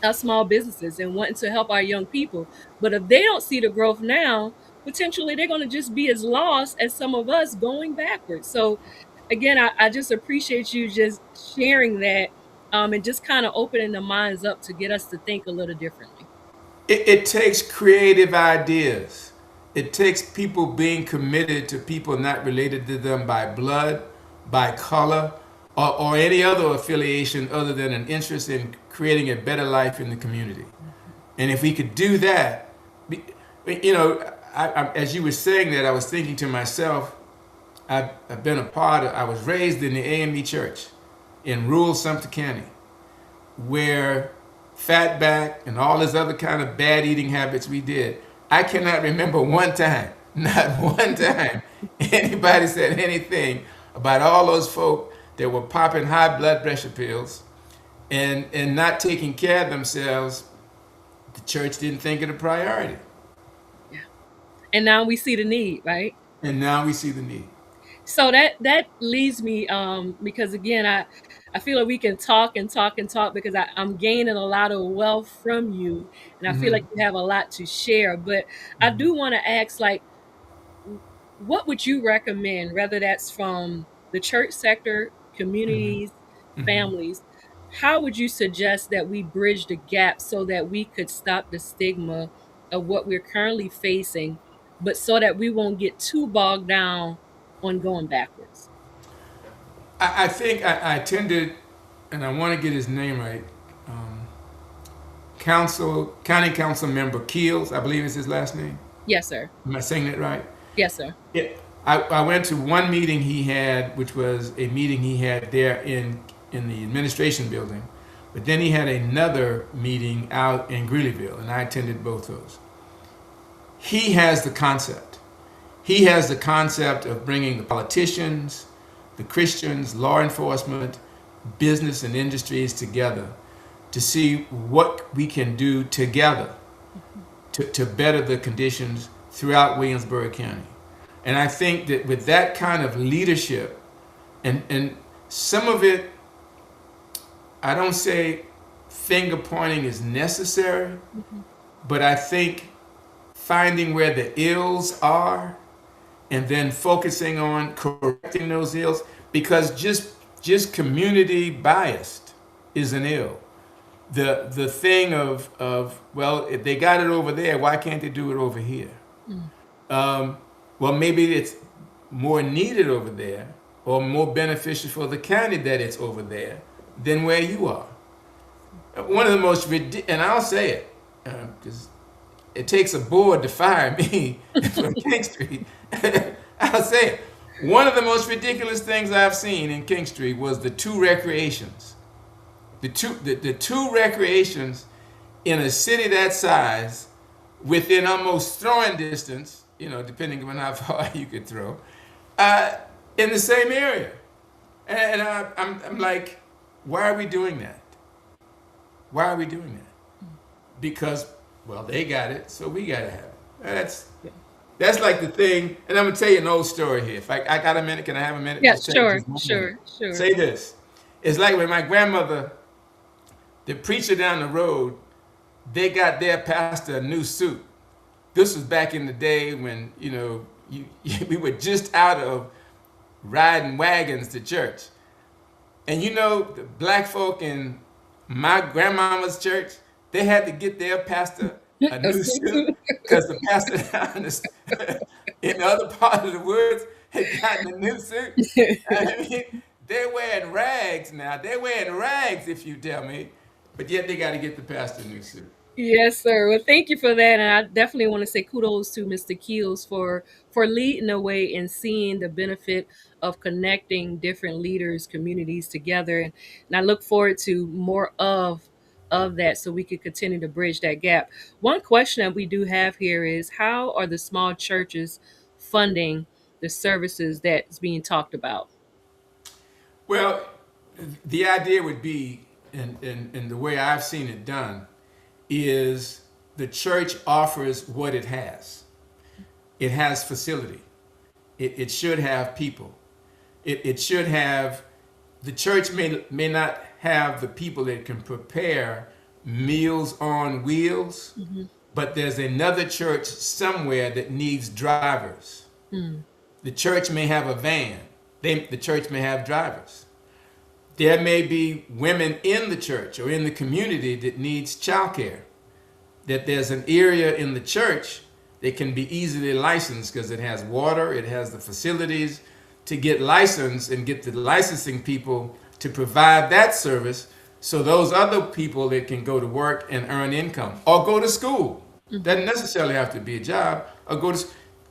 our small businesses and wanting to help our young people. But if they don't see the growth now, potentially they're going to just be as lost as some of us going backwards. So again, I just appreciate you just sharing that, and just kind of opening the minds up to get us to think a little differently. It takes creative ideas. It takes people being committed to people not related to them by blood, by color, or any other affiliation other than an interest in creating a better life in the community. And if we could do that, you know, as you were saying that, I was thinking to myself, I've been a part of, I was raised in the AME church in rural Sumter County, where fatback and all this other kind of bad eating habits we did. I cannot remember one time, not one time, anybody said anything about all those folk that were popping high blood pressure pills and not taking care of themselves. The church didn't think it a priority. Yeah. And now we see the need, right? And now we see the need. So that leads me, because again, I feel like we can talk and talk and talk because I'm gaining a lot of wealth from you, and I feel like you have a lot to share. But I do want to ask, like, what would you recommend, whether that's from the church sector, communities, families? How would you suggest that we bridge the gap so that we could stop the stigma of what we're currently facing, but so that we won't get too bogged down on going backwards? I think I attended, and I want to get his name right. Um, County Council member Keels, I believe is his last name. Yes, sir. Am I saying that right? Yes, sir. Yeah. I went to one meeting he had, which was a meeting he had there in the administration building, but then he had another meeting out in Greeleyville, and I attended both those. He has the concept. He has the concept of bringing the politicians, the Christians, law enforcement, business, and industries together to see what we can do together to better the conditions throughout Williamsburg County. And I think that with that kind of leadership, and some of it, I don't say finger pointing is necessary, but I think finding where the ills are and then focusing on correcting those ills, because just community biased is an ill. The thing of well, if they got it over there, why can't they do it over here? Well, maybe it's more needed over there or more beneficial for the county that it's over there than where you are. One of the most and I'll say it because it takes a board to fire me from King Street. I'll say it. One of the most ridiculous things I've seen in King Street was the two recreations. The two recreations in a city that size within almost throwing distance, depending on how far you could throw, in the same area. And I'm like, why are we doing that? Why are we doing that? Because, well, they got it, so we got to have it. That's like the thing, and I'm going to tell you an old story here. If I got a minute, can I have a minute? Yeah, Just sure, just 1 minute. sure. Say this. It's like when my grandmother, the preacher down the road, they got their pastor a new suit. This was back in the day when, we were just out of riding wagons to church. And the black folk in my grandmama's church, they had to get their pastor a new suit because the pastor in the other part of the woods had gotten a new suit. I mean, they're wearing rags now. They're wearing rags, if you tell me, but yet they got to get the pastor a new suit. Yes, sir. Well, thank you for that, and I definitely want to say kudos to Mr. Keels for leading the way and seeing the benefit of connecting different leaders, communities together, and I look forward to more of that so we could continue to bridge that gap. One question that we do have here is how are the small churches funding the services that's being talked about? Well, the idea would be, and the way I've seen it done, is the church offers what it has. It has facility. It should have people. It should have, the church may not have the people that can prepare meals on wheels, but there's another church somewhere that needs drivers. The church may have a van, The church may have drivers. There may be women in the church or in the community that needs childcare. That there's an area in the church that can be easily licensed because it has water, it has the facilities to get licensed and get the licensing people to provide that service so those other people that can go to work and earn income or go to school. Doesn't necessarily have to be a job or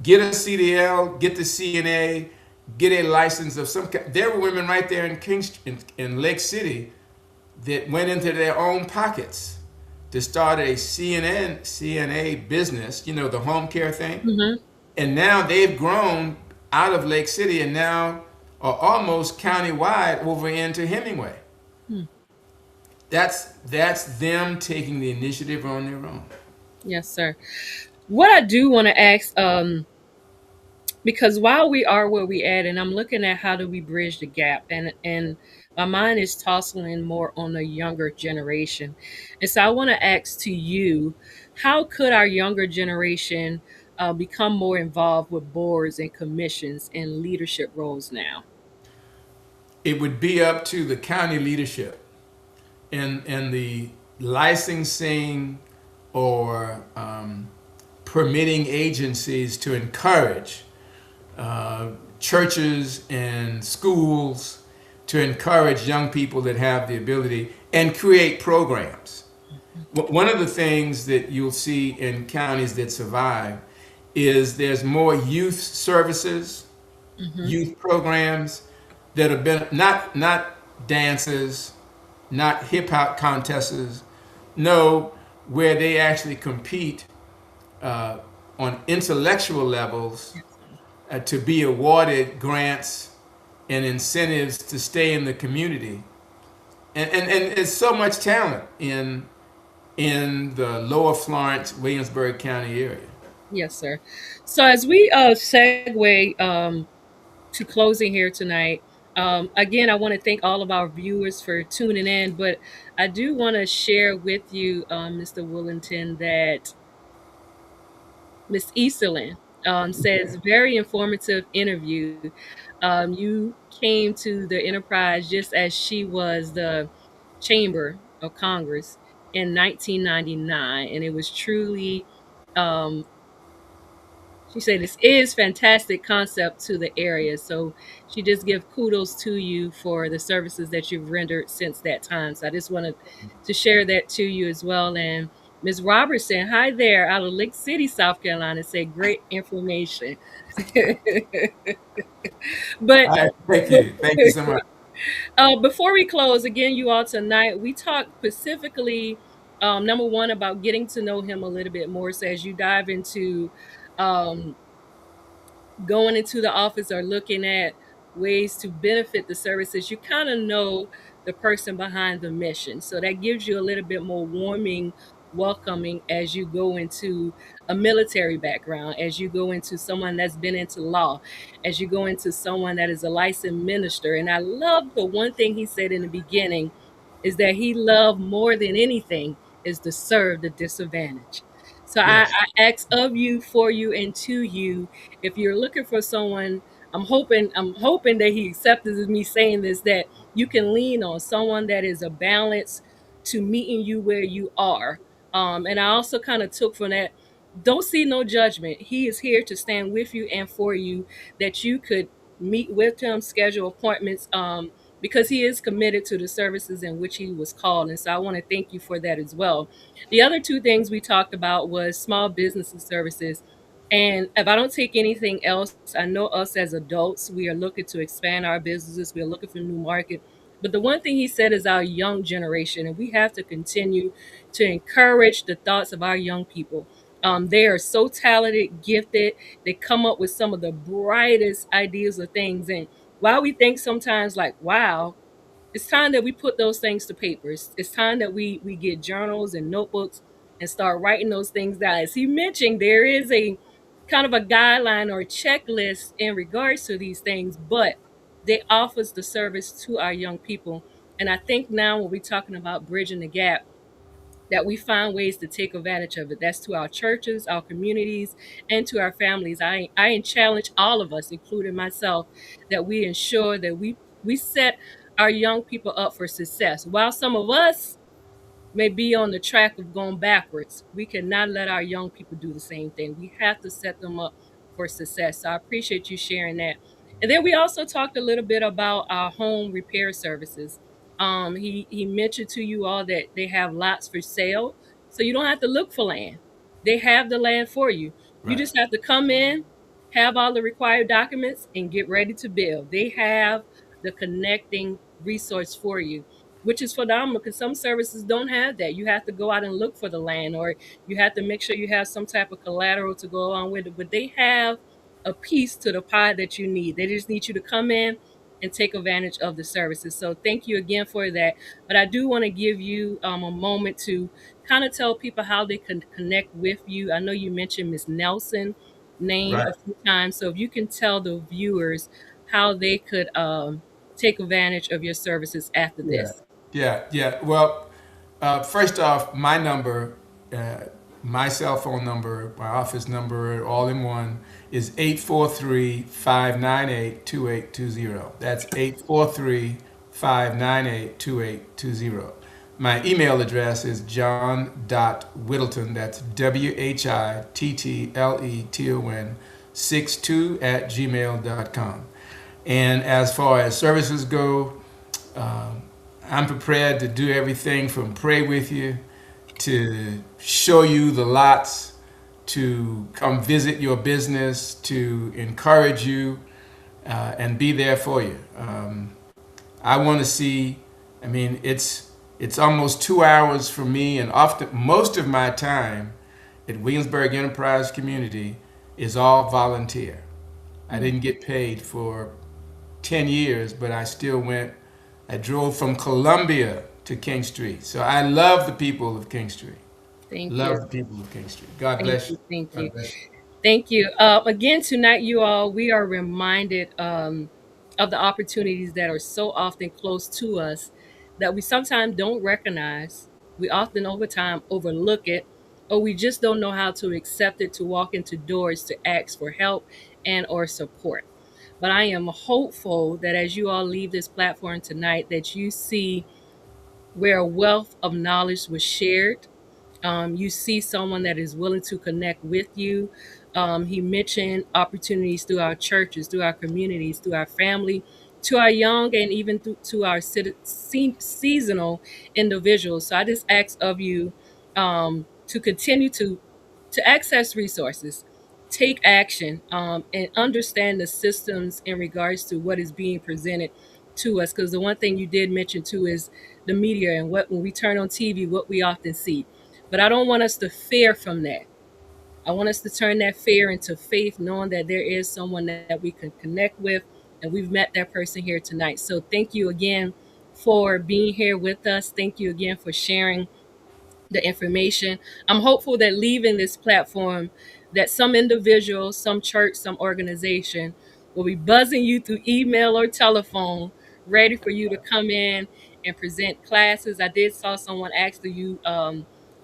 get a CDL, get the CNA, get a license of some kind. There were women right there in Lake City that went into their own pockets to start a CNA business, the home care thing. Mm-hmm. And now they've grown out of Lake City and now are almost countywide over into Hemingway. Hmm. That's them taking the initiative on their own. Yes, sir. What I do want to ask, because while we are where we at, and I'm looking at how do we bridge the gap, and my mind is tossing more on the younger generation, and so I want to ask to you, how could our younger generation become more involved with boards and commissions and leadership roles now? It would be up to the county leadership and the licensing or permitting agencies to encourage churches and schools to encourage young people that have the ability and create programs. One of the things that you'll see in counties that survive is there's more youth services, Mm-hmm. youth programs that have been not dances, not hip hop contests, no, where they actually compete uh, on intellectual levels to be awarded grants and incentives to stay in the community. And there's so much talent in the lower Florence, Williamsburg County area. Yes, sir. So as we segue to closing here tonight, again, I want to thank all of our viewers for tuning in, but I do want to share with you, Mr. Willington, that Miss Easterlin says, very informative interview. You came to the enterprise just as she was the Chamber of Congress in 1999, and it was truly she said this is fantastic concept to the area. So she just give kudos to you for the services that you've rendered since that time. So I just wanted to share that to you as well. And Ms. Robertson, hi there, out of Lake City, South Carolina, say great information. but All right, thank you so much. before we close, again, you all tonight, we talked specifically, number one, about getting to know him a little bit more. So as you dive into um, going into the office or looking at ways to benefit the services, you kind of know the person behind the mission. So that gives you a little bit more warming, welcoming as you go into a military background, as you go into someone that's been into law, as you go into someone that is a licensed minister. And I love the one thing he said in the beginning is that he loved more than anything is to serve the disadvantaged. So Yes, I ask of you, for you, and to you, if you're looking for someone, I'm hoping that he accepted me saying this, that you can lean on someone that is a balance to meeting you where you are. And I also kind of took from that, don't see no judgment. He is here to stand with you and for you, that you could meet with him, schedule appointments, because he is committed to the services in which he was called. And so I want to thank you for that as well. The other two things we talked about was small businesses services. And if I don't take anything else, I know us as adults, we are looking to expand our businesses. We are looking for a new market. But the one thing he said is our young generation, and we have to continue to encourage the thoughts of our young people. They are so talented, gifted. They come up with some of the brightest ideas of things. And while we think sometimes like, wow, it's time that we put those things to paper. It's time that we get journals and notebooks and start writing those things down. As he mentioned, there is a kind of a guideline or a checklist in regards to these things, but they offers the service to our young people. And I think now when we're talking about bridging the gap, that we find ways to take advantage of it. That's to our churches, our communities, and to our families. I challenge all of us, including myself, that we ensure that we set our young people up for success. While some of us may be on the track of going backwards, we cannot let our young people do the same thing. We have to set them up for success. So I appreciate you sharing that. And then we also talked a little bit about our home repair services. He mentioned to you all that they have lots for sale, so you don't have to look for land. They have the land for you. You Right. just have to come in, have all the required documents, and get ready to build. They have the connecting resource for you, which is phenomenal because some services don't have that. You have to go out and look for the land, or you have to make sure you have some type of collateral to go along with it. But they have a piece to the pie that you need. They just need you to come in and take advantage of the services. So thank you again for that. But I do want to give you a moment to kind of tell people how they can connect with you. I know you mentioned Miss Nelson name a Right. few times. So if you can tell the viewers how they could take advantage of your services after Yeah. this. Yeah. Yeah. Well, first off, uh, my cell phone number, my office number, all in one, is 843-598-2820. That's 843-598-2820. My email address is john.whittleton, that's WHITTLETON 62 at gmail.com. And as far as services go, um, I'm prepared to do everything from pray with you to show you the lots, to come visit your business, to encourage you, and be there for you. I want to see. I mean, it's almost 2 hours for me, and often most of my time at Williamsburg Enterprise Community is all volunteer. I Mm, didn't get paid for 10 years, but I still went. I drove from Columbia to King Street. So I love the people of King Street. thank you. Love the people of King Street. God Thank bless you. you. Thank you. God bless you. Thank you. Again, tonight, you all, we are reminded of the opportunities that are so often close to us that we sometimes don't recognize. We often, over time, overlook it, or we just don't know how to accept it, to walk into doors to ask for help and or support. But I am hopeful that as you all leave this platform tonight, that you see where a wealth of knowledge was shared. You see someone that is willing to connect with you. He mentioned opportunities through our churches, through our communities, through our family, to our young, and even to our seasonal individuals. So I just ask of you to continue to access resources, take action, and understand the systems in regards to what is being presented to us. Because the one thing you did mention too is the media, and what when we turn on TV, what we often see. But I don't want us to fear from that. I want us to turn that fear into faith, knowing that there is someone that we can connect with, and we've met that person here tonight. So thank you again for being here with us. Thank you again for sharing the information. I'm hopeful that leaving this platform, that some individual, some church, some organization will be buzzing you through email or telephone, ready for you to come in and present classes. I did saw someone ask, do you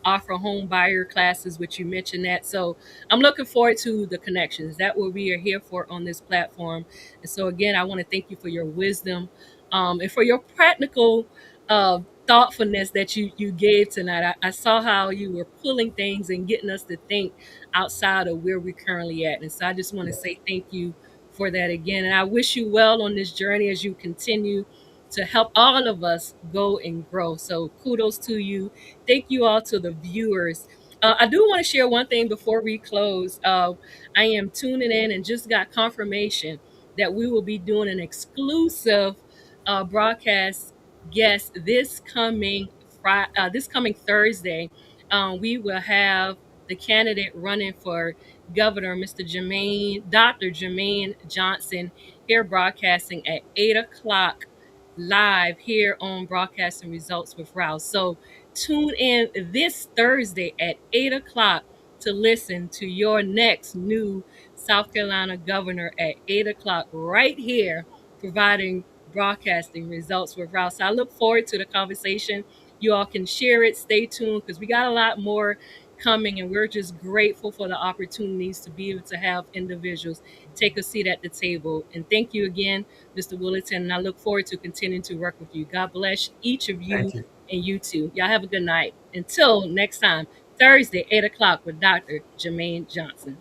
offer home buyer classes, which you mentioned that. So I'm looking forward to the connections. That what we are here for on this platform. And so again, I want to thank you for your wisdom, and for your practical thoughtfulness that you gave tonight. I saw how you were pulling things and getting us to think outside of where we're currently at. And so I just want to say thank you for that again. And I wish you well on this journey as you continue to help all of us go and grow. So kudos to you. Thank you all to the viewers. I do want to share one thing before we close. I am tuning in and just got confirmation that we will be doing an exclusive broadcast guest this coming Thursday. We will have the candidate running for governor, Dr. Jermaine Johnson, here broadcasting at 8 o'clock live here on Broadcasting Results with Rouse. So tune in this Thursday at 8 o'clock to listen to your next new South Carolina governor at 8 o'clock right here, providing Broadcasting Results with Rouse. So I look forward to the conversation. You all can share it. Stay tuned because we got a lot more coming, and we're just grateful for the opportunities to be able to have individuals take a seat at the table. And thank you again, Mr. Willington. And I look forward to continuing to work with you. God bless each of you Thank you. and you too. Y'all have a good night. Until next time, Thursday, 8 o'clock with Dr. Jermaine Johnson.